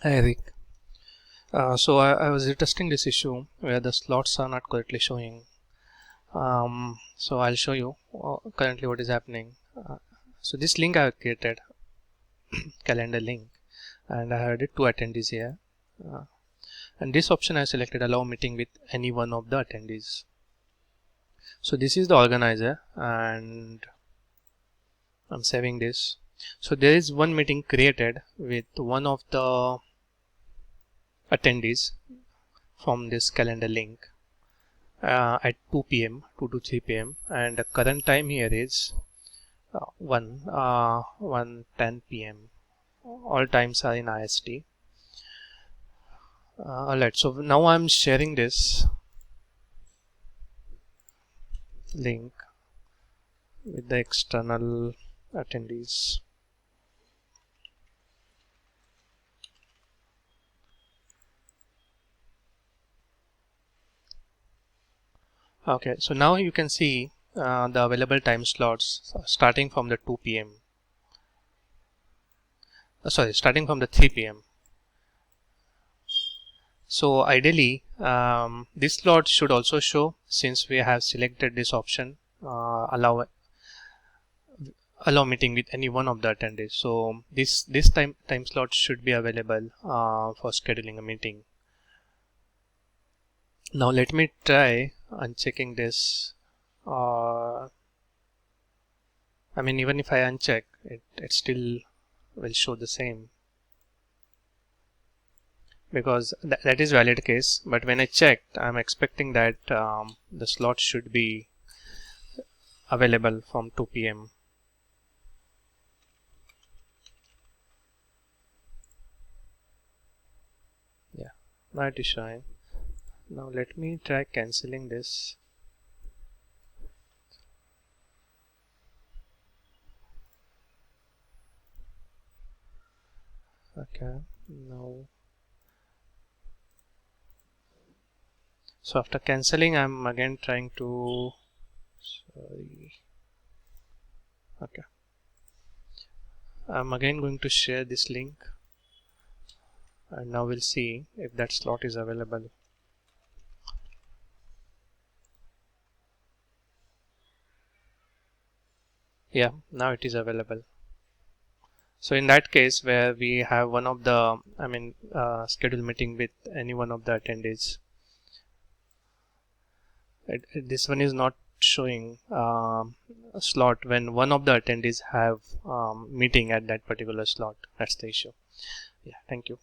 Hi Eric. So I was testing this issue where the slots are not correctly showing. So I'll show you currently what is happening. So this link I have created, calendar link, and I added two attendees here. Uh, and this option I selected allow meeting with any one of the attendees. So this is the organizer, and I'm saving this. So there is one meeting created with one of the attendees from this calendar link. At 2 p.m. 2 to 3 p.m. and the current time here is 1:10 p.m. All times are in IST. Alright, so now I'm sharing this link with the external attendees. Okay, so now you can see the available time slots starting from the 2 p.m. Starting from the 3 p.m. So ideally, this slot should also show since we have selected this option, allow meeting with any one of the attendees. So this time slot should be available for scheduling a meeting. Now let me try unchecking this. I mean, even if I uncheck it still will show the same, because that is valid case. But when I checked, I'm expecting that the slot should be available from 2 p.m. Yeah, now it is showing. Now let me try cancelling this. Okay, now so after cancelling, I'm again trying to, sorry, okay, I'm again going to share this link, and now we'll see if that slot is available. Yeah, now it is available. So in that case where we have one of the, schedule meeting with any one of the attendees, this one is not showing a slot when one of the attendees have meeting at that particular slot. That's the issue. Yeah, thank you.